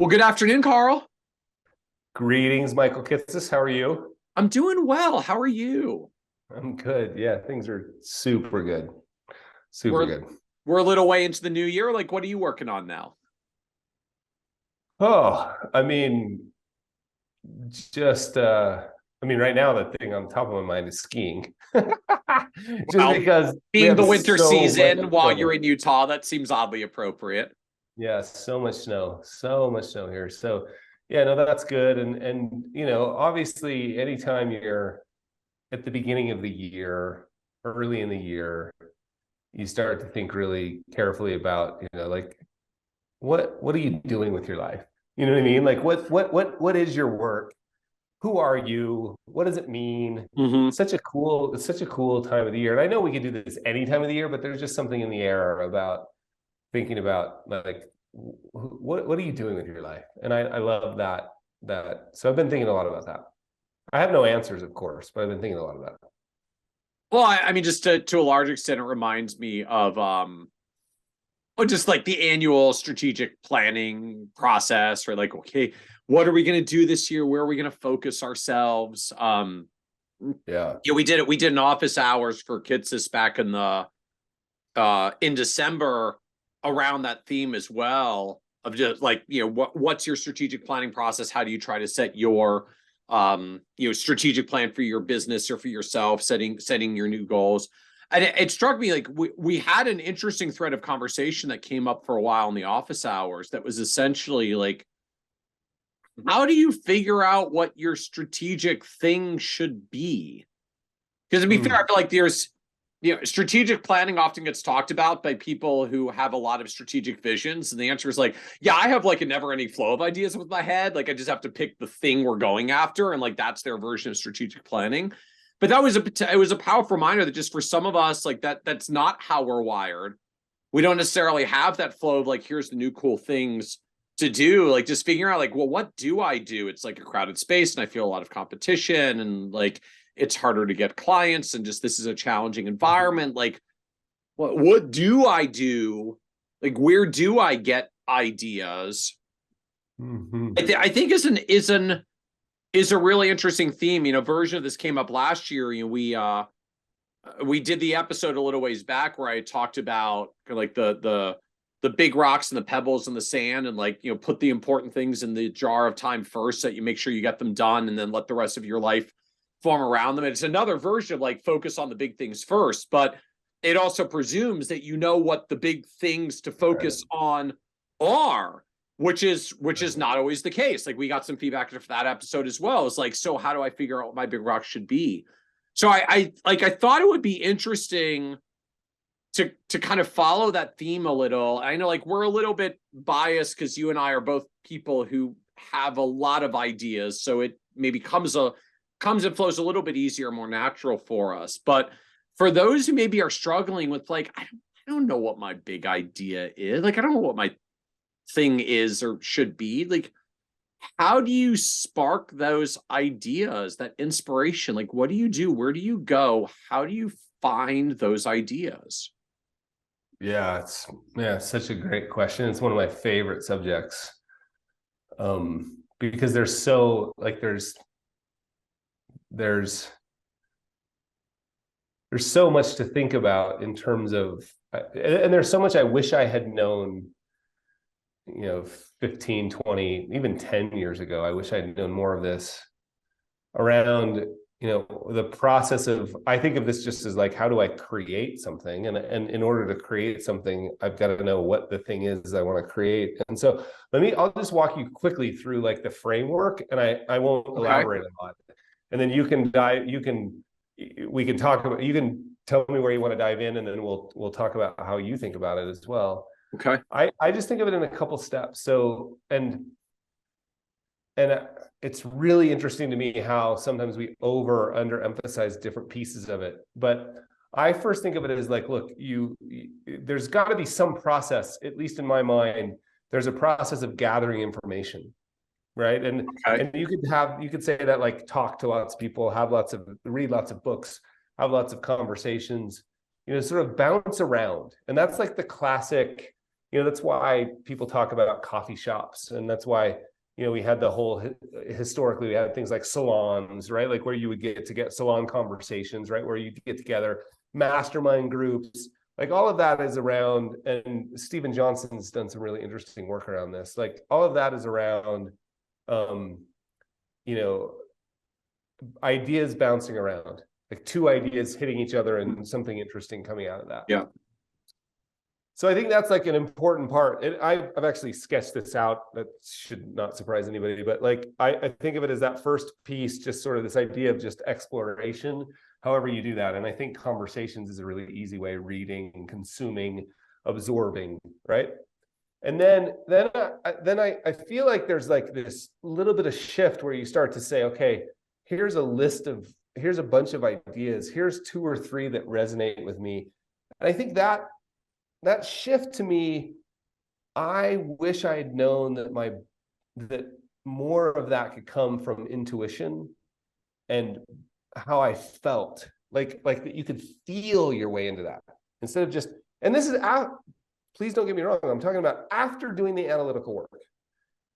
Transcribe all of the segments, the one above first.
Well, good afternoon, Carl. Greetings, Michael Kitces. How are you? I'm doing well. How are you? I'm good. Yeah, things are super good. Super We're good. we're a little way into the new year. Like, what are you working on now? Oh, I mean, just right now the thing on top of my mind is skiing. Just Well, because we being the have winter so much season while you're snow. in Utah, that seems oddly appropriate. Yeah, so much snow. So much snow here. So yeah, no, that's good. And obviously anytime you're at the beginning of the year, early in the year, you start to think really carefully about, like what are you doing with your life? You know what I mean? Like what is your work? Who are you? What does it mean? Hmm. It's such a cool time of the year. And I know we can do this any time of the year, but there's just something in the air about thinking about like what are you doing with your life? And I love that. So I've been thinking a lot about that. I have no answers, of course, but I've been thinking a lot about it. Well, I mean, just to a large extent, it reminds me of just like the annual strategic planning process, or like, okay, what are we going to do this year? Where are we going to focus ourselves? Yeah. Yeah, we did it. We did an office hours for Kitces back in December around that theme as well, of just like, what's your strategic planning process? How do you try to set your strategic plan for your business or for yourself, setting your new goals. And it struck me like we had an interesting thread of conversation that came up for a while in the office hours that was essentially like, how do you figure out what your strategic thing should be? Because to be fair, I Mm. feel like there's, strategic planning often gets talked about by people who have a lot of strategic visions. And the answer is like, yeah, I have like a never ending flow of ideas with my head. Like I just have to pick the thing we're going after. And like, that's their version of strategic planning. But it was a powerful reminder that just for some of us, like that's not how we're wired. We don't necessarily have that flow of like, here's the new cool things to do. Like just figuring out like, well, what do I do? It's like a crowded space and I feel a lot of competition and like it's harder to get clients and just this is a challenging environment. Like, what do I do? Like, where do I get ideas? Mm-hmm. I think is a really interesting theme. Version of this came up last year. We did the episode a little ways back where I talked about like the big rocks and the pebbles and the sand, and like put the important things in the jar of time first, so that you make sure you get them done, and then let the rest of your life form around them. And it's another version of like focus on the big things first, but it also presumes that you know what the big things to Right. focus on are, which is Right. not always the case. Like we got some feedback for that episode as well. It's like, so how do I figure out what my big rock should be? So I thought it would be interesting to kind of follow that theme a little. I know like we're a little bit biased because you and I are both people who have a lot of ideas, so it maybe comes and flows a little bit easier, more natural for us. But for those who maybe are struggling with like, I don't know what my big idea is. Like I don't know what my thing is or should be. Like how do you spark those ideas, that inspiration? Like what do you do? Where do you go? How do you find those ideas? Yeah, it's such a great question. It's one of my favorite subjects. Because there's so like there's there's so much to think about in terms of and there's so much I wish I had known, you know, 15, 20, even 10 years ago. I wish I'd known more of this around, the process of, I think of this just as like, how do I create something? And in order to create something, I've got to know what the thing is I want to create. And so I'll just walk you quickly through like the framework, and I won't Okay. elaborate a lot. And then we can talk about, you can tell me where you want to dive in, and then we'll talk about how you think about it as well. Okay. I just think of it in a couple steps. So, and it's really interesting to me how sometimes we over underemphasize different pieces of it. But I first think of it as like, look, there's got to be some process, at least in my mind. There's a process of gathering information, right? And Okay. and you could say that, like, talk to lots of people, read lots of books, have lots of conversations, sort of bounce around. And that's like the classic That's why people talk about coffee shops, and that's why we had the whole, historically we had things like salons, right? Like where you would get salon conversations, right? Where you get together, mastermind groups, like all of that is around, and Stephen Johnson's done some really interesting work around this. Like all of that is around, ideas bouncing around, like two ideas hitting each other and something interesting coming out of that. Yeah. So I think that's like an important part. And I've actually sketched this out. That should not surprise anybody, but like I think of it as that first piece, just sort of this idea of just exploration, however you do that. And I think conversations is a really easy way: reading, consuming, absorbing, right? And then I feel like there's like this little bit of shift where you start to say, okay, here's a bunch of ideas. Here's 2 or 3 that resonate with me. And I think that shift to me, I wish I had known that more of that could come from intuition and how I felt, like that you could feel your way into that instead of just, and this is out, please don't get me wrong, I'm talking about after doing the analytical work,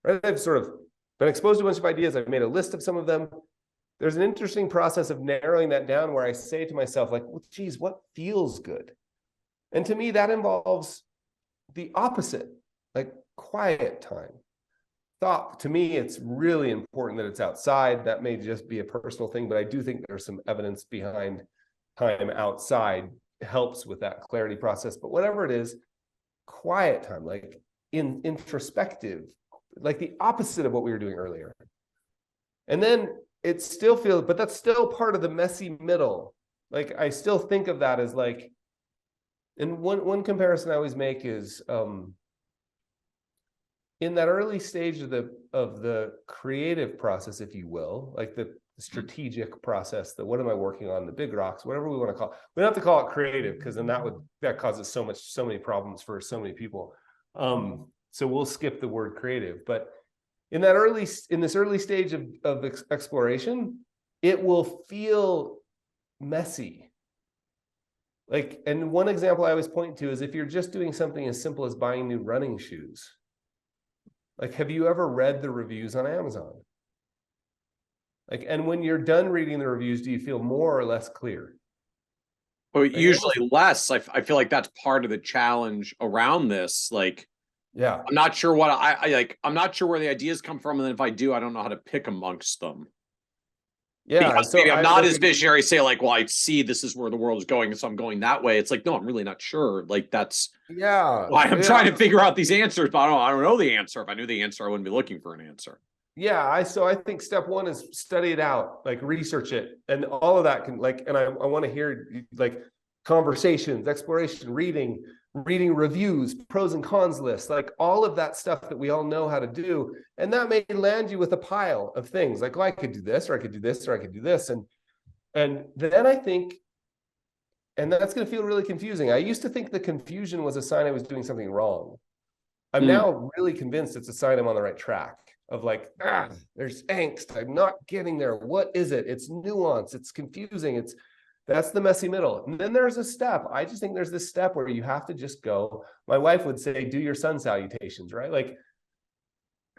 right? I've sort of been exposed to a bunch of ideas. I've made a list of some of them. There's an interesting process of narrowing that down where I say to myself, like, well, geez, what feels good? And to me, that involves the opposite, like quiet time. Thought, to me, it's really important that it's outside. That may just be a personal thing, but I do think there's some evidence behind time outside helps with that clarity process. But whatever it is, quiet time, like introspective, like the opposite of what we were doing earlier. And then it still feels, but that's still part of the messy middle. Like I still think of that as like, and one comparison I always make is in that early stage of the creative process, if you will, like the strategic process, the what am I working on, the big rocks, whatever we want to call it. We don't have to call it creative because then that causes so many problems for so many people. So we'll skip the word creative. But in this early stage of exploration, it will feel messy. Like, and one example I always point to is if you're just doing something as simple as buying new running shoes. Like, have you ever read the reviews on Amazon? Like, and when you're done reading the reviews, do you feel more or less clear? Well, usually less. I feel like that's part of the challenge around this. Like, yeah, I'm not sure what I like. I'm not sure where the ideas come from, and then if I do, I don't know how to pick amongst them. Yeah, because so maybe I'm not as visionary. Say like, well, I see this is where the world is going, so I'm going that way. It's like, no, I'm really not sure. Like that's why I'm trying to figure out these answers, but I don't know the answer. If I knew the answer, I wouldn't be looking for an answer. Yeah, I think step one is study it out, like research it, and all of that can like, and I want to hear like conversations, exploration, reading reviews, pros and cons lists, like all of that stuff that we all know how to do. And that may land you with a pile of things like, oh, I could do this, or I could do this, or I could do this. And then I think, and that's going to feel really confusing. I used to think the confusion was a sign I was doing something wrong. I'm now really convinced it's a sign I'm on the right track of like, there's angst. I'm not getting there. What is it? It's nuance. It's confusing. That's the messy middle. And then there's a step. I just think there's this step where you have to just go. My wife would say, do your sun salutations, right? Like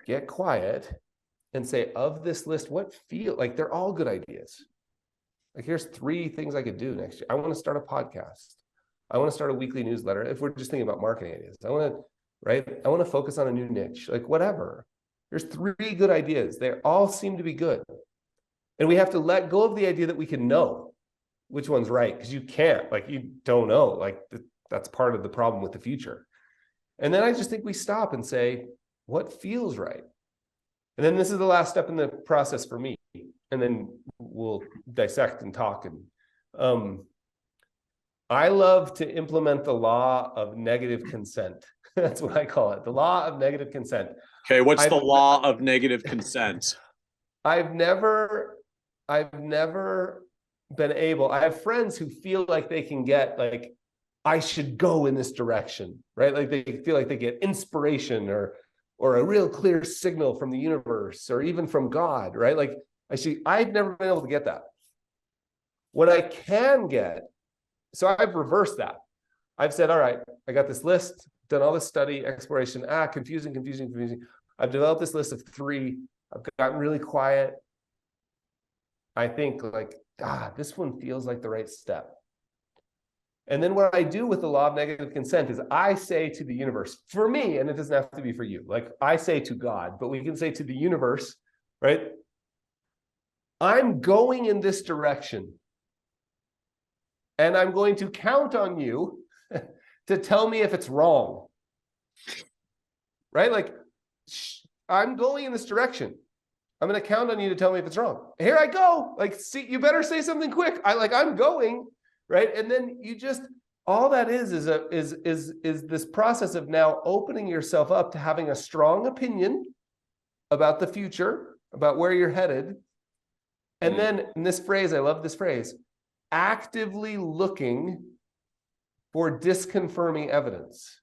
get quiet and say, of this list, what feel like they're all good ideas. Like here's 3 things I could do next year. I want to start a podcast. I want to start a weekly newsletter. If we're just thinking about marketing ideas, I want to focus on a new niche, like whatever. There's 3 good ideas. They all seem to be good. And we have to let go of the idea that we can know which one's right, because you can't, like, you don't know, like that's part of the problem with the future. And then I just think we stop and say, what feels right? And then this is the last step in the process for me. And then we'll dissect and talk. And I love to implement the law of negative consent. That's what I call it. The law of negative consent. Okay. What's the law of negative consent? I've never been able, I have friends who feel like they can get like, I should go in this direction, right? Like they feel like they get inspiration or a real clear signal from the universe or even from God, right? Like I've never been able to get that. What I can get, so I've reversed that. I've said, all right, I got this list. done all this study, exploration, confusing. I've developed this list of 3. I've gotten really quiet. I think like, this one feels like the right step. And then what I do with the law of negative consent is I say to the universe, for me, and it doesn't have to be for you, like I say to God, but we can say to the universe, right? I'm going in this direction. And I'm going to count on you to tell me if it's wrong. Right? Like, I'm going in this direction. I'm going to count on you to tell me if it's wrong. Here I go. Like, see, you better say something quick. I'm going, right? And then you just, all that is this process of now opening yourself up to having a strong opinion about the future, about where you're headed. And then in this phrase, I love this phrase, actively looking for disconfirming evidence.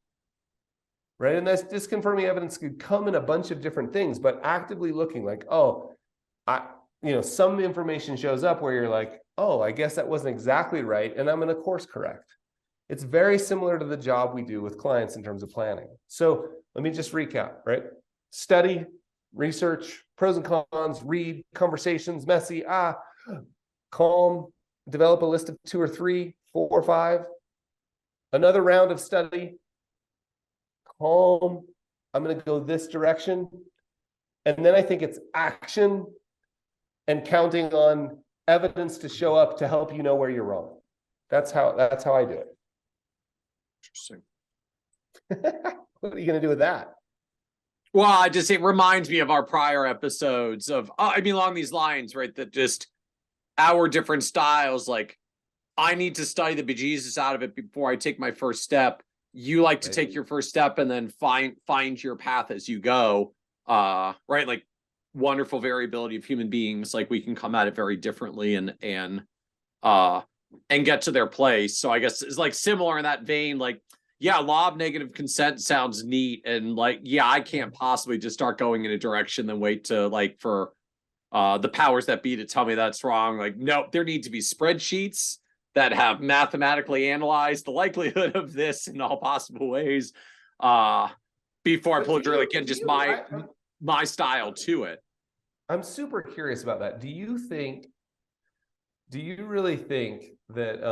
Right? And this disconfirming evidence could come in a bunch of different things, but actively looking like, some information shows up where you're like, I guess that wasn't exactly right, and I'm going to course correct. It's very similar to the job we do with clients in terms of planning. So let me just recap, right? Study, research, pros and cons, read, conversations, messy, calm, develop a list of 2 or 3, 4 or 5. Another round of study, calm, I'm going to go this direction. And then I think it's action and counting on evidence to show up to help you know where you're wrong. That's how I do it. Interesting. What are you going to do with that? Well, it reminds me of our prior episodes of, along these lines, right? That just our different styles, like I need to study the bejesus out of it before I take my first step. You like to take your first step and then find your path as you go. Right. Like wonderful variability of human beings. Like we can come at it very differently and get to their place. So I guess it's like similar in that vein, like, yeah, law of negative consent sounds neat. And like, yeah, I can't possibly just start going in a direction then wait to like for the powers that be to tell me that's wrong. Like, no, there need to be spreadsheets that have mathematically analyzed the likelihood of this in all possible ways before I pull really again just my style to it. I'm super curious about that. Do you really think that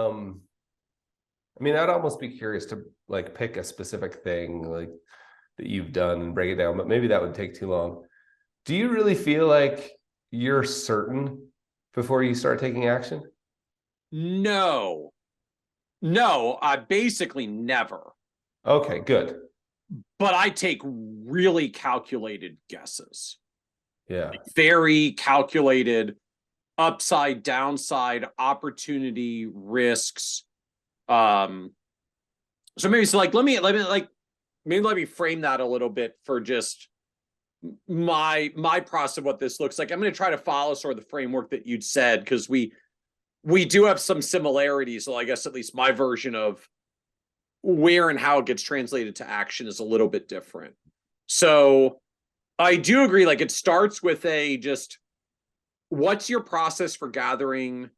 I'd almost be curious to like pick a specific thing like that you've done and break it down, but maybe that would take too long. Do you really feel like you're certain before you start taking action? No, I basically never. Okay, good. But I take really calculated guesses. Yeah. Like very calculated upside, downside, opportunity, risks. So let me frame that a little bit for just my process of what this looks like. I'm going to try to follow sort of the framework that you'd said, because we do have some similarities. So I guess at least my version of where and how it gets translated to action is a little bit different. So I do agree, like it starts with what's your process for gathering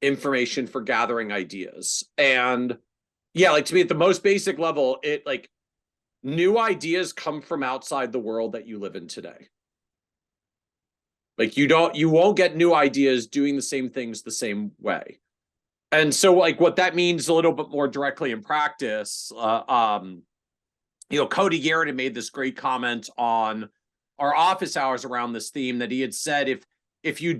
information, for gathering ideas? And yeah, like to me at the most basic level, it like new ideas come from outside the world that you live in today. Like you won't get new ideas doing the same things the same way. And so like what that means a little bit more directly in practice, Cody Garrett had made this great comment on our office hours around this theme that he had said, if you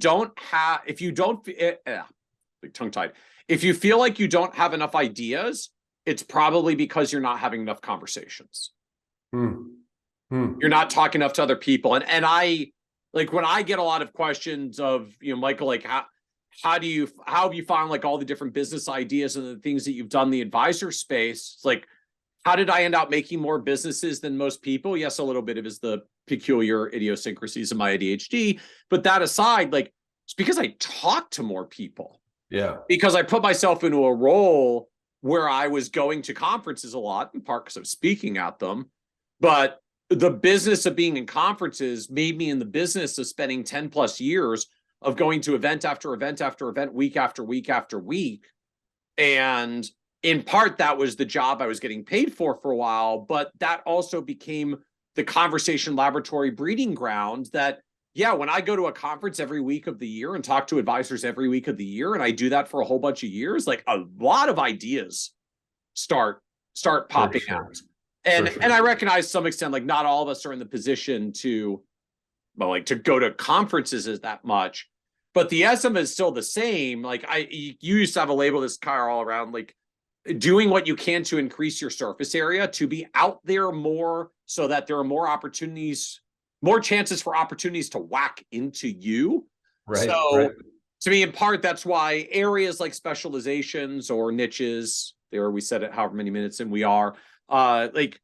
feel like you don't have enough ideas, it's probably because you're not having enough conversations. You're not talking enough to other people. And I, like when I get a lot of questions of, Michael, like how have you found like all the different business ideas and the things that you've done in the advisor space? It's like, how did I end up making more businesses than most people? Yes, a little bit of it is the peculiar idiosyncrasies of my ADHD. But that aside, like it's because I talk to more people. Yeah. Because I put myself into a role where I was going to conferences a lot, in part because I was speaking at them. But the business of being in conferences made me in the business of spending 10 plus years of going to event after event after event, week after week after week. And in part, that was the job I was getting paid for a while, but that also became the conversation laboratory breeding ground that, yeah, when I go to a conference every week of the year and talk to advisors every week of the year, and I do that for a whole bunch of years, like a lot of ideas start popping out. And I recognize to some extent, like not all of us are in the position to, well, like to go to conferences as that much, but the essence is still the same. Like you used to have a label this Carl around like doing what you can to increase your surface area, to be out there more so that there are more opportunities, more chances for opportunities to whack into you. Right. So right. to me, in part, that's why areas like specializations or niches, there we said it however many minutes in we are, like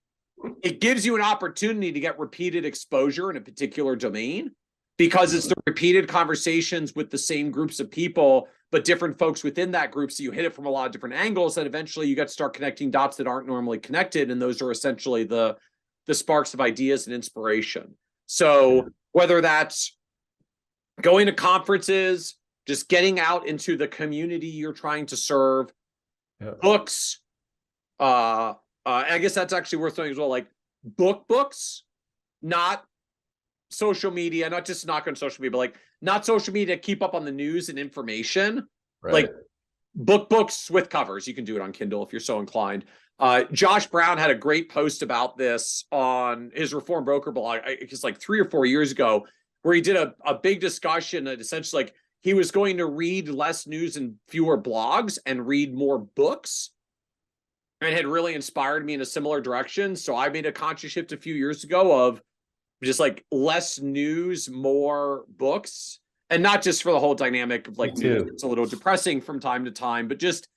it gives you an opportunity to get repeated exposure in a particular domain, because it's the repeated conversations with the same groups of people, but different folks within that group. So you hit it from a lot of different angles, and eventually you get to start connecting dots that aren't normally connected. And those are essentially the sparks of ideas and inspiration. So whether that's going to conferences, just getting out into the community you're trying to serve, books, I guess that's actually worth knowing as well, like books, not social media, not just not on social media, but like not social media, keep up on the news and information, like books with covers. You can do it on Kindle if you're so inclined. Josh Brown had a great post about this on his Reform Broker blog, it's like 3 or 4 years ago, where he did a big discussion that essentially like he was going to read less news and fewer blogs and read more books. And had really inspired me in a similar direction. So I made a conscious shift a few years ago of just like less news, more books, and not just for the whole dynamic of like news. It's a little depressing from time to time, but just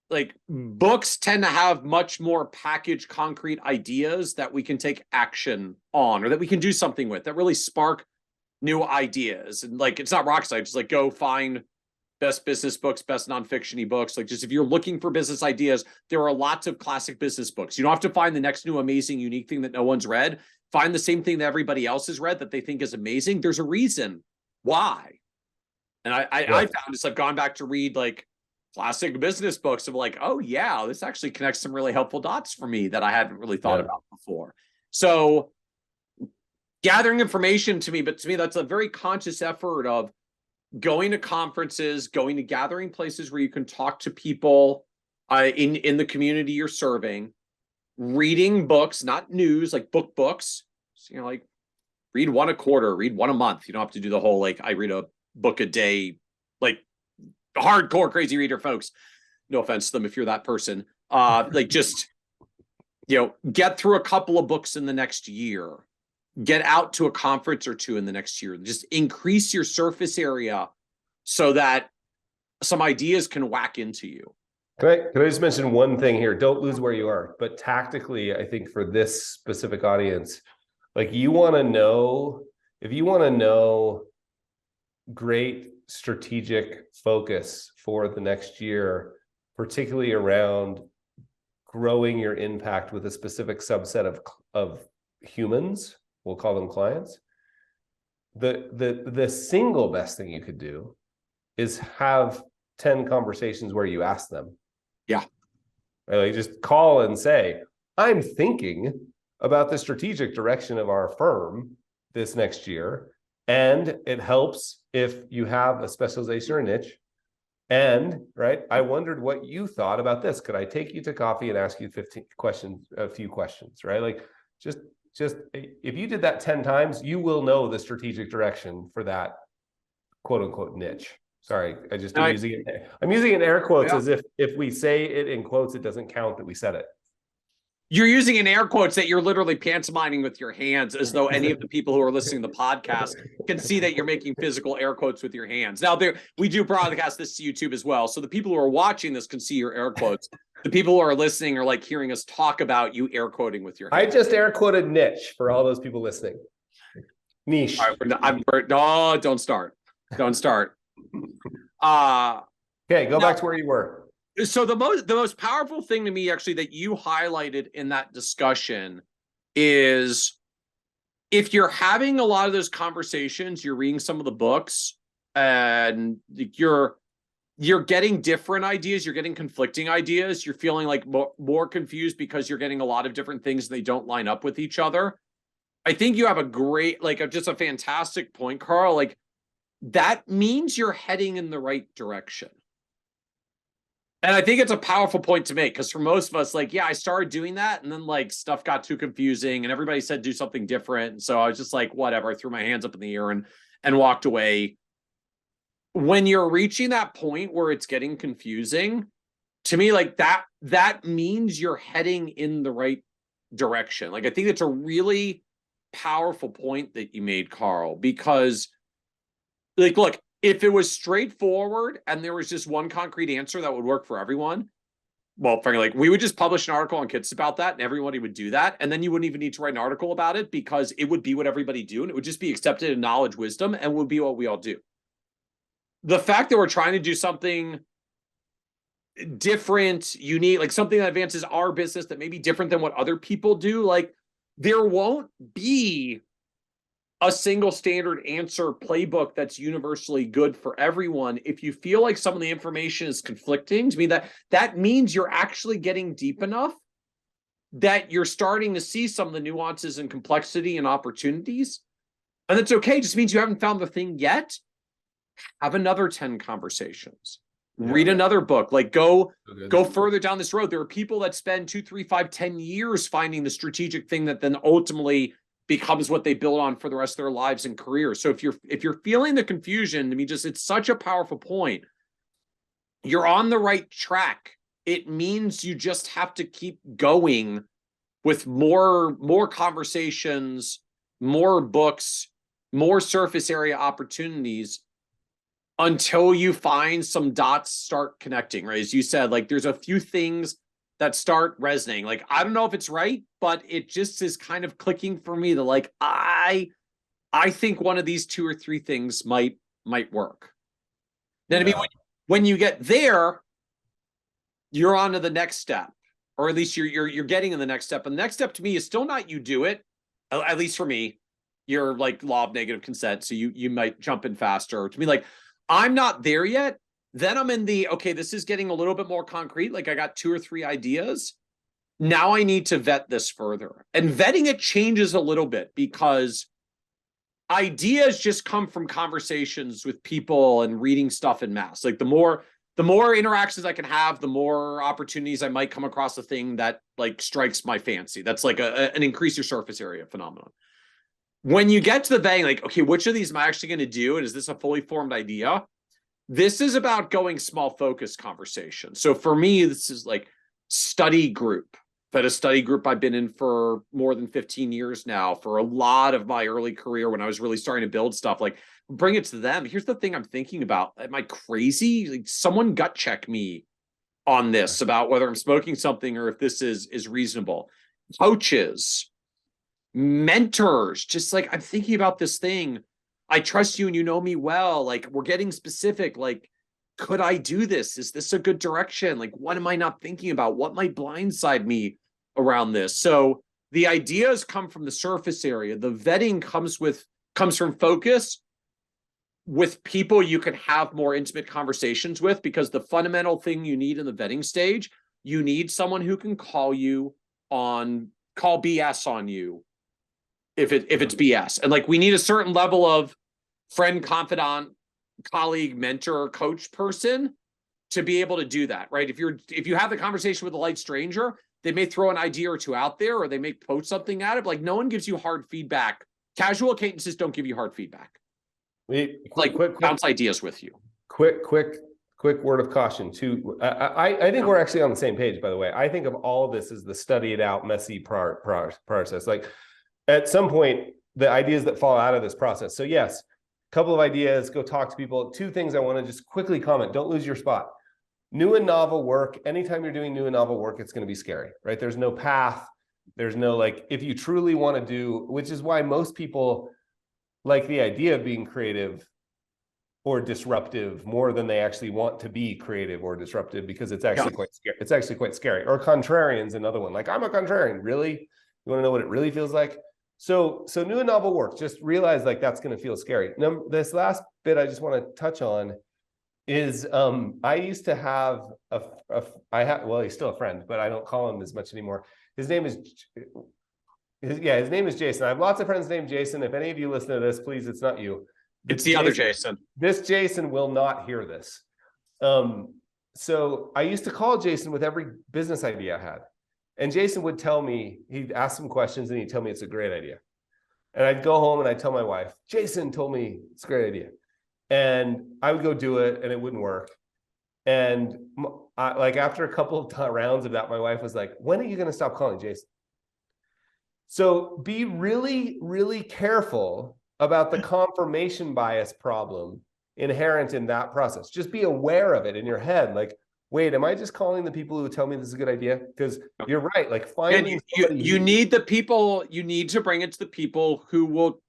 like books tend to have much more packaged, concrete ideas that we can take action on, or that we can do something with, that really spark new ideas. And like, it's not rocket science, just like go find best business books, best nonfiction-y books. Like just if you're looking for business ideas, there are lots of classic business books. You don't have to find the next new amazing, unique thing that no one's read. Find the same thing that everybody else has read that they think is amazing. There's a reason why. And I found this, I've gone back to read like classic business books of like, oh yeah, this actually connects some really helpful dots for me that I hadn't really thought about before. So gathering information to me, but to me, that's a very conscious effort of going to conferences, going to gathering places where you can talk to people in the community you're serving, reading books, not news, like books. So, you know, like read one a quarter, read one a month. You don't have to do the whole, like I read a book a day, like hardcore crazy reader folks. No offense to them if you're that person. Like just, you know, get through a couple of books in the next year. Get out to a conference or two in the next year. Just increase your surface area so that some ideas can whack into you. Can I just mention one thing here? Don't lose where you are. But tactically, I think for this specific audience, like you want to know, if you want to know great strategic focus for the next year, particularly around growing your impact with a specific subset of humans, we'll call them clients. The single best thing you could do is have 10 conversations where you ask them. Yeah. Like just call and say, I'm thinking about the strategic direction of our firm this next year. And it helps if you have a specialization or a niche. And I wondered what you thought about this. Could I take you to coffee and ask you a few questions, right? Like just if you did that 10 times, you will know the strategic direction for that quote unquote niche. Sorry, I'm using it in air quotes as if we say it in quotes, it doesn't count that we said it. You're using in air quotes that you're literally pantomiming with your hands, as though any of the people who are listening to the podcast can see that you're making physical air quotes with your hands. Now, we do broadcast this to YouTube as well, so the people who are watching this can see your air quotes. The people who are listening are like hearing us talk about you air quoting with your hands. I just air quoted niche for all those people listening. Niche. All right, no, don't start. Don't start. Okay, go back to where you were. So the most powerful thing to me, actually, that you highlighted in that discussion is if you're having a lot of those conversations, you're reading some of the books, and you're you're getting different ideas, you're getting conflicting ideas, you're feeling like more confused because you're getting a lot of different things and they don't line up with each other. I think you have a great, like, just a fantastic point, Carl. Like, that means you're heading in the right direction. And I think it's a powerful point to make, because for most of us, like, yeah, I started doing that and then like stuff got too confusing and everybody said do something different. And so I was just like, whatever, I threw my hands up in the air and walked away. When you're reaching that point where it's getting confusing, to me, like that means you're heading in the right direction. Like, I think it's a really powerful point that you made, Carl, because, like, look, if it was straightforward and there was just one concrete answer that would work for everyone, well, frankly, like, we would just publish an article on Kitces about that and everybody would do that. And then you wouldn't even need to write an article about it, because it would be what everybody do. And it would just be accepted in knowledge, wisdom, and would be what we all do. The fact that we're trying to do something different, unique, like something that advances our business that may be different than what other people do, like, there won't be a single standard answer playbook that's universally good for everyone. If you feel like some of the information is conflicting, to me, that means you're actually getting deep enough that you're starting to see some of the nuances and complexity and opportunities. And that's okay. It just means you haven't found the thing yet. Have another 10 conversations. Read another book. Like, go further down this road. There are people that spend 2, 3, 5, 10 years finding the strategic thing that then ultimately becomes what they build on for the rest of their lives and careers. So if you're feeling the confusion, I mean, just, it's such a powerful point. You're on the right track. It means you just have to keep going with more conversations, more books, more surface area opportunities, until you find some dots start connecting, right? As you said, like, there's a few things that start resonating. Like, I don't know if it's right, but it just is kind of clicking for me that, like, I think one of these 2 or 3 things might work. Then, I mean, when you get there, you're on to the next step, or at least you're getting in the next step. And the next step to me is still not you do it, at least for me. You're like law of negative consent, so you might jump in faster. To me, like, I'm not there yet. Then I'm in the, okay, this is getting a little bit more concrete. Like, I got 2 or 3 ideas. Now I need to vet this further. And vetting it changes a little bit, because ideas just come from conversations with people and reading stuff in mass. Like, the more interactions I can have, the more opportunities I might come across a thing that, like, strikes my fancy. That's like an increase your surface area phenomenon. When you get to the vetting, like, okay, which of these am I actually going to do? And is this a fully formed idea? This is about going small focus conversation. So for me, this is like study group. I've had a study group I've been in for more than 15 years now. For a lot of my early career, when I was really starting to build stuff, like, bring it to them. Here's the thing I'm thinking about. Am I crazy? Like, someone gut check me on this about whether I'm smoking something or if this is reasonable. Coaches, mentors, just like, I'm thinking about this thing. I trust you and you know me well. Like, we're getting specific. Like, could I do this? Is this a good direction? Like, what am I not thinking about? What might blindside me around this? So the ideas come from the surface area. The vetting comes from focus with people you can have more intimate conversations with, because the fundamental thing you need in the vetting stage, you need someone who can call BS on you if it's BS. And, like, we need a certain level of friend, confidant, colleague, mentor, coach person to be able to do that, right? If you have the conversation with a light stranger, they may throw an idea or 2 out there, or they may post something at it. But, like, no one gives you hard feedback. Casual acquaintances don't give you hard feedback. Quick bounce ideas with you. Quick word of caution too. I think we're actually on the same page, by the way. I think of all of this as the studied out, messy process. Like, at some point, the ideas that fall out of this process. So yes, a couple of ideas, go talk to people. 2 things I want to just quickly comment. Don't lose your spot. New and novel work. Anytime you're doing new and novel work, it's going to be scary, right? There's no path. There's no, like, if you truly want to do, which is why most people like the idea of being creative or disruptive more than they actually want to be creative or disruptive, because it's actually quite scary. It's actually quite scary. Or contrarian's another one. Like, I'm a contrarian. Really? You want to know what it really feels like? So new and novel work, just realize, like, that's going to feel scary. Now, this last bit I just want to touch on is I used to have well, he's still a friend, but I don't call him as much anymore. His name is his name is Jason. I have lots of friends named Jason. If any of you listen to this, please, it's not you. It's the other Jason. This Jason will not hear this. So I used to call Jason with every business idea I had. And Jason would tell me, he'd ask some questions and he'd tell me it's a great idea. And I'd go home and I'd tell my wife, Jason told me it's a great idea. And I would go do it and it wouldn't work. And like after a couple of rounds of that, my wife was like, when are you going to stop calling Jason? So be really, really careful about the confirmation bias problem inherent in that process. Just be aware of it in your head. Like, wait, am I just calling the people who tell me this is a good idea? Because you're right. Like, finding you need the people, you need to bring it to the people who will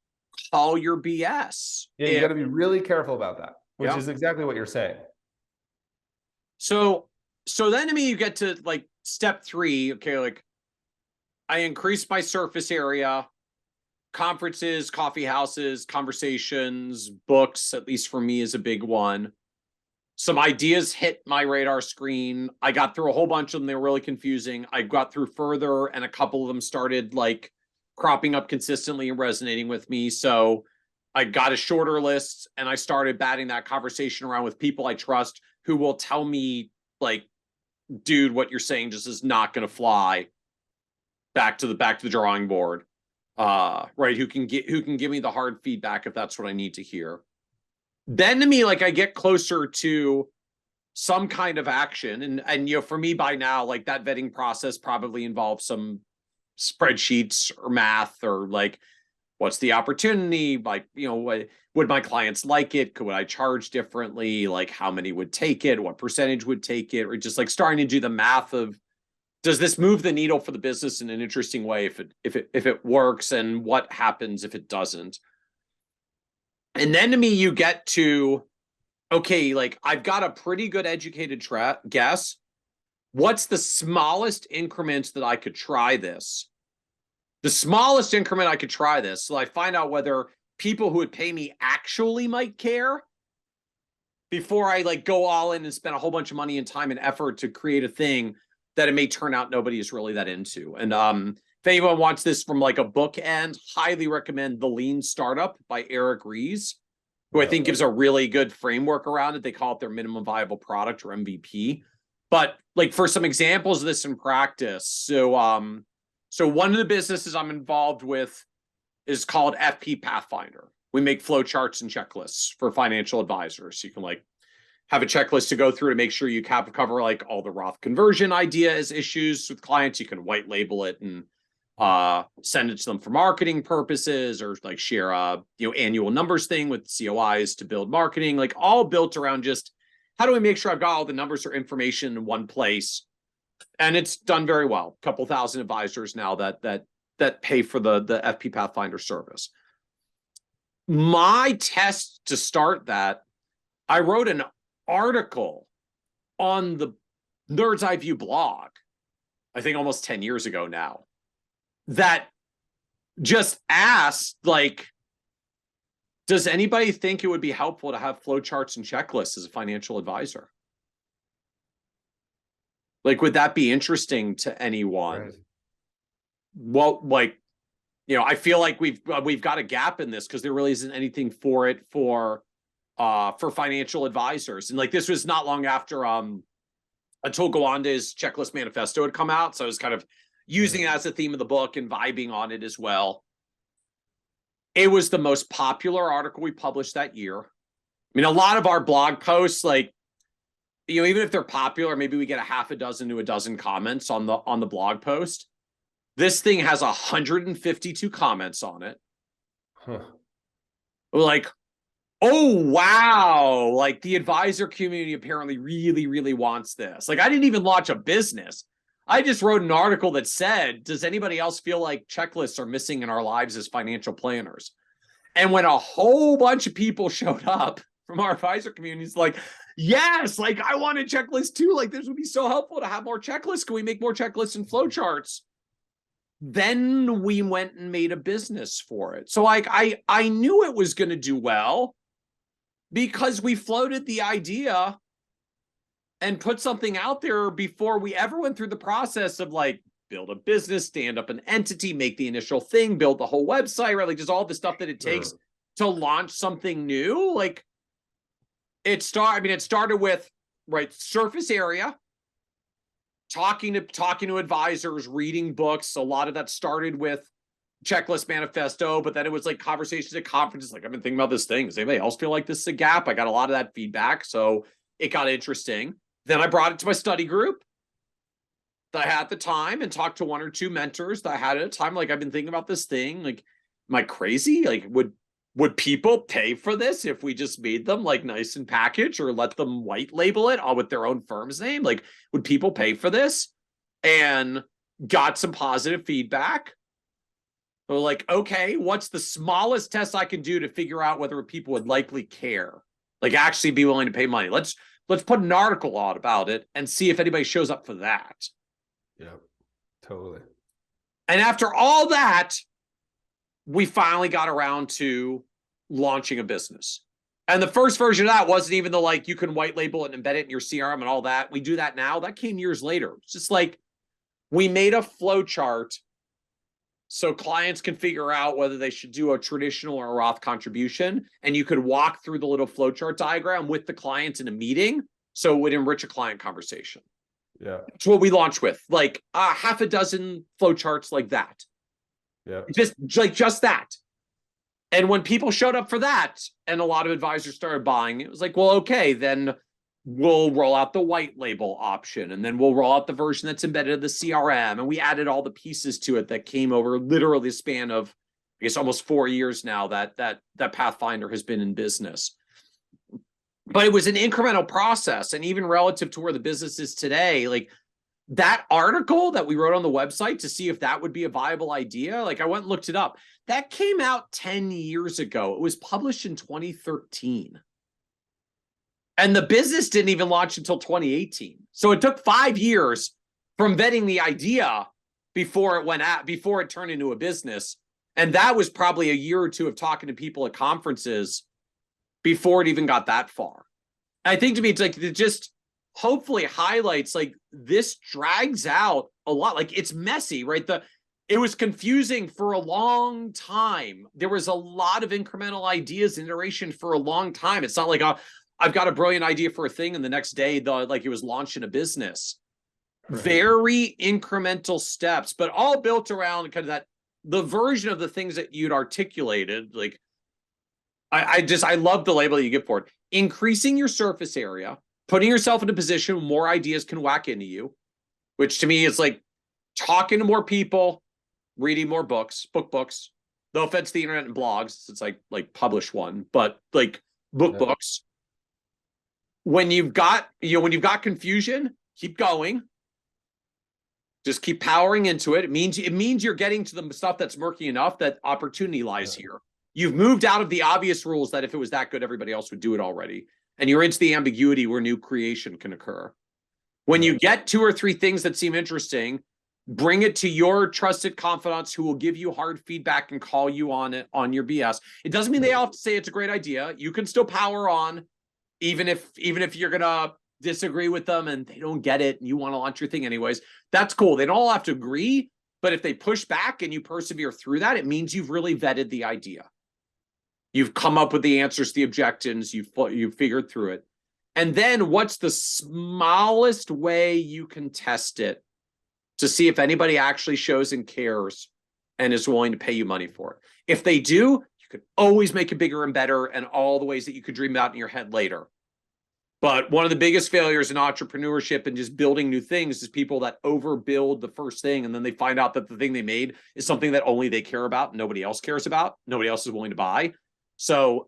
call your BS. Yeah, you got to be really careful about that, which is exactly what you're saying. So then to me, you get to like step 3. Okay, like I increase my surface area, conferences, coffee houses, conversations, books, at least for me, is a big one. Some ideas hit my radar screen. I got through a whole bunch of them. They were really confusing. I got through further and a couple of them started like cropping up consistently and resonating with me. So I got a shorter list and I started batting that conversation around with people I trust who will tell me like, dude, what you're saying just is not going to fly. Back to the drawing board. Right. Who can give me the hard feedback if that's what I need to hear. Then to me, like I get closer to some kind of action. And you know, for me by now, like that vetting process probably involves some spreadsheets or math or like, what's the opportunity? Like, you know, would my clients like it? Could I charge differently? Like how many would take it? What percentage would take it? Or just like starting to do the math of, does this move the needle for the business in an interesting way if it works, and what happens if it doesn't? And then to me, you get to, okay, like I've got a pretty good educated guess. What's the smallest increments that I could try this? The smallest increment I could try this. So I find out whether people who would pay me actually might care before I like go all in and spend a whole bunch of money and time and effort to create a thing that it may turn out nobody is really that into. And if anyone wants this from like a bookend, highly recommend The Lean Startup by Eric Ries, who I think gives a really good framework around it. They call it their minimum viable product or MVP. But like for some examples of this in practice, so one of the businesses I'm involved with is called FP Pathfinder. We make flow charts and checklists for financial advisors. You can like have a checklist to go through to make sure you cover like all the Roth conversion idea as issues with clients. You can white label it and send it to them for marketing purposes, or like share a annual numbers thing with COIs to build marketing, like all built around just how do we make sure I've got all the numbers or information in one place. And it's done very well. A couple thousand advisors now that pay for the FP Pathfinder service. My test to start that, I wrote an article on the Nerd's Eye View blog, I think almost 10 years ago now, that just asked, like, does anybody think it would be helpful to have flowcharts and checklists as a financial advisor? Like, would that be interesting to anyone? Right. Well, like, I feel like we've got a gap in this because there really isn't anything for it for financial advisors. And like, this was not long after Atul Gawande's checklist manifesto had come out. So I was kind of using it as a theme of the book and vibing on it as well. It was the most popular article we published that year. I mean, a lot of our blog posts, like, even if they're popular, maybe we get a half a dozen to a dozen comments on the blog post. This thing has 152 comments on it. Huh. Like, oh, wow. Like, the advisor community apparently really, really wants this. Like, I didn't even launch a business. I just wrote an article that said, does anybody else feel like checklists are missing in our lives as financial planners? And when a whole bunch of people showed up from our advisor community, it's like, yes, like, I want a checklist too. Like, this would be so helpful to have more checklists. Can we make more checklists and flowcharts? Then we went and made a business for it. So like, I knew it was going to do well. because we floated the idea and put something out there before we ever went through the process of like build a business, stand up an entity, make the initial thing, build the whole website, right? Like just all the stuff that it takes to launch something new. Like it started with, right, surface area, talking to advisors, reading books. A lot of that started with checklist manifesto, but then it was like conversations at conferences. Like, I've been thinking about this thing. Does anybody else feel like this is a gap? I got a lot of that feedback. So it got interesting. Then I brought it to my study group that I had at the time and talked to one or two mentors that I had at a time. Like, I've been thinking about this thing. Like, am I crazy? Like, would people pay for this if we just made them like nice and packaged, or let them white label it all with their own firm's name? Like, would people pay for this? And got some positive feedback. So like, okay, what's the smallest test I can do to figure out whether people would likely care? Like actually be willing to pay money. Let's put an article out about it and see if anybody shows up for that. Yeah, totally. And after all that, we finally got around to launching a business. And the first version of that wasn't even the like, you can white label it and embed it in your CRM and all that. We do that now. That came years later. It's just like, we made a flow chart so clients can figure out whether they should do a traditional or a Roth contribution. And you could walk through the little flowchart diagram with the clients in a meeting. So it would enrich a client conversation. Yeah. That's what we launched with, like half a dozen flowcharts like that. Yeah. Just that. And when people showed up for that and a lot of advisors started buying, it was like, well, okay, then we'll roll out the white label option, and then we'll roll out the version that's embedded in the CRM. And we added all the pieces to it that came over literally the span of, I guess, almost 4 years now that Pathfinder has been in business. But it was an incremental process. And even relative to where the business is today, like that article that we wrote on the website to see if that would be a viable idea, like I went and looked it up. That came out 10 years ago. It was published in 2013. And the business didn't even launch until 2018. So it took 5 years from vetting the idea before it turned into a business. And that was probably a year or two of talking to people at conferences before it even got that far. I think to me, it's like, it just hopefully highlights like this drags out a lot. Like it's messy, right? It was confusing for a long time. There was a lot of incremental ideas and iteration for a long time. It's not like I've got a brilliant idea for a thing, and the next day, like it was launching a business. Right. Very incremental steps, but all built around kind of the version of the things that you'd articulated. Like, I love the label that you give for it. Increasing your surface area, putting yourself in a position where more ideas can whack into you, which to me is like talking to more people, reading more books. No offense to the internet and blogs, it's like publish one, but like books. When you've got confusion, keep going. Just keep powering into it. It means you're getting to the stuff that's murky enough that opportunity lies here. You've moved out of the obvious rules that if it was that good, everybody else would do it already. And you're into the ambiguity where new creation can occur. When you get 2 or 3 things that seem interesting, bring it to your trusted confidants who will give you hard feedback and call you on it, on your BS. It doesn't mean they all have to say it's a great idea. You can still power on. Even if you're going to disagree with them and they don't get it and you want to launch your thing anyways, that's cool. They don't all have to agree, but if they push back and you persevere through that, it means you've really vetted the idea. You've come up with the answers to the objections, you've figured through it. And then what's the smallest way you can test it to see if anybody actually shows and cares and is willing to pay you money for it? If they do, could always make it bigger and better, and all the ways that you could dream about in your head later. But one of the biggest failures in entrepreneurship and just building new things is people that overbuild the first thing, and then they find out that the thing they made is something that only they care about, nobody else cares about, nobody else is willing to buy. So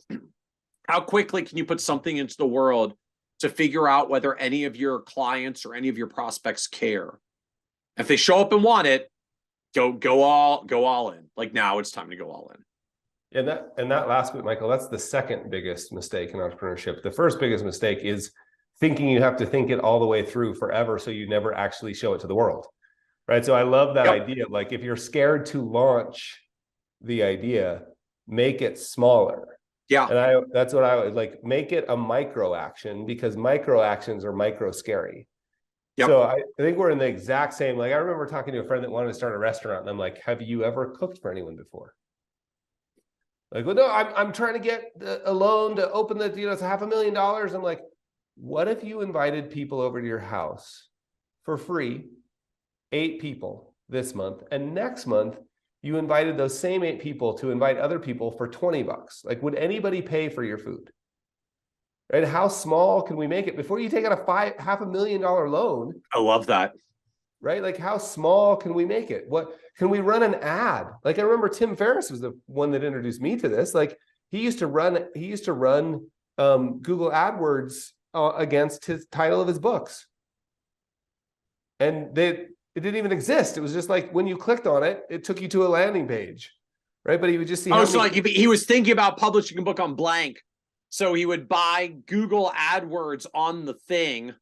how quickly can you put something into the world to figure out whether any of your clients or any of your prospects care? If they show up and want it, go all in. Like now it's time to go all in. And that last bit, Michael, that's the second biggest mistake in entrepreneurship. The first biggest mistake is thinking you have to think it all the way through forever, so you never actually show it to the world, right? So I love that idea. Like, if you're scared to launch the idea, make it smaller. Yeah. And that's what I would like, make it a micro action, because micro actions are micro scary. Yep. So I think we're in the exact same, like I remember talking to a friend that wanted to start a restaurant, and I'm like, have you ever cooked for anyone before? Like, well, no, I'm trying to get a loan to open the, it's $500,000. I'm like, what if you invited people over to your house for free, 8 people this month, and next month you invited those same 8 people to invite other people for $20? Like, would anybody pay for your food? Right? How small can we make it before you take out a $500,000 loan? I love that. Right? Like, how small can we make it? What can we run an ad? Like, I remember Tim Ferriss was the one that introduced me to this. Like, he used to run Google AdWords against his title of his books. And it didn't even exist. It was just like when you clicked on it, it took you to a landing page. Right? But he would just see so like if he was thinking about publishing a book on blank. So he would buy Google AdWords on the thing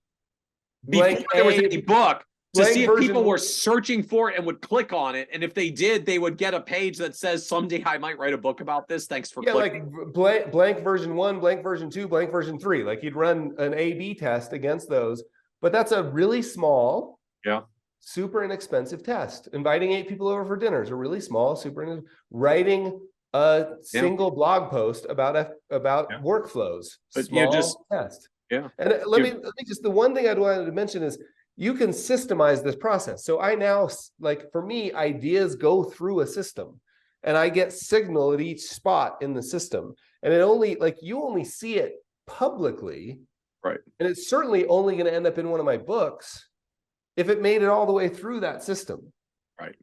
before there was any book to see if people were searching for it and would click on it. And if they did, they would get a page that says, someday I might write a book about this. Thanks for clicking. Like blank version 1, blank version 2, blank version 3. Like, he'd run an A/B test against those. But that's a really small, super inexpensive test. Inviting 8 people over for dinner is a really small, writing a single blog post about workflows. But small test. Yeah. And let me just, the one thing I'd wanted to mention is, you can systemize this process. So I now, like, for me, ideas go through a system, and I get signal at each spot in the system. And it only, like, you only see it publicly. Right. And it's certainly only going to end up in one of my books if it made it all the way through that system. Right.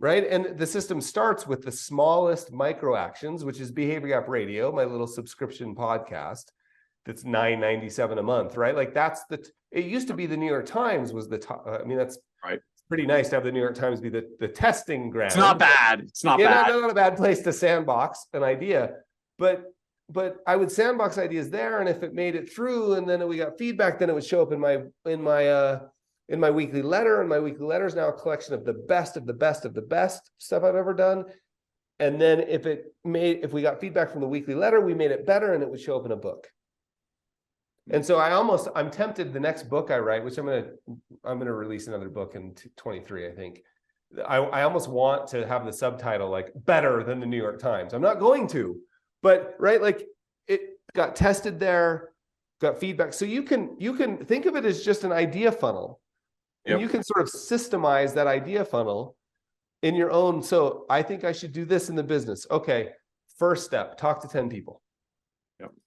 Right. And the system starts with the smallest micro actions, which is Behavior Gap Radio, my little subscription podcast. That's $9.97 a month, right? Like, that's it used to be the New York Times was the top. I mean, that's right. Pretty nice to have the New York Times be the testing ground. It's not bad. It's not bad. Not a bad place to sandbox an idea, but I would sandbox ideas there, and if it made it through, and then we got feedback, then it would show up in my weekly letter, and my weekly letter is now a collection of the best of the best of the best stuff I've ever done. And then if we got feedback from the weekly letter, we made it better, and it would show up in a book. And so I'm tempted, the next book I write, which I'm gonna release another book in 23, I think. I almost want to have the subtitle like better than the New York Times. I'm not going to, but right, like, it got tested there, got feedback. So you can think of it as just an idea funnel, and you can sort of systemize that idea funnel in your own. So I think I should do this in the business. Okay, first step, talk to 10 people.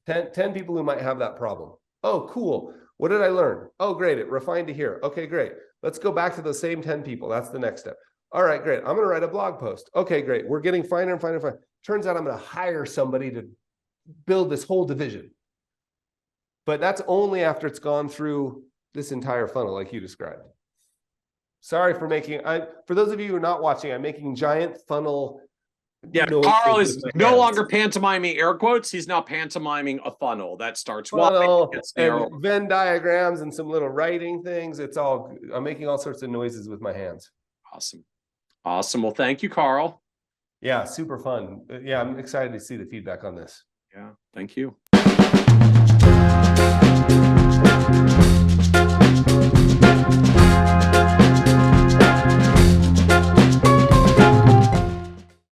10 people who might have that problem. Oh, cool. What did I learn? Oh, great. It refined to here. Okay, great. Let's go back to those same 10 people. That's the next step. All right, great. I'm going to write a blog post. Okay, great. We're getting finer and finer and finer. Turns out I'm going to hire somebody to build this whole division. But that's only after it's gone through this entire funnel like you described. Sorry for for those of you who are not watching, I'm making giant funnel. Yeah, Carl is no longer pantomiming air quotes. He's now pantomiming a funnel that starts wide, and Venn diagrams and some little writing things. I'm making all sorts of noises with my hands. Awesome. Well, thank you, Carl. Yeah, super fun. Yeah, I'm excited to see the feedback on this. Yeah, thank you.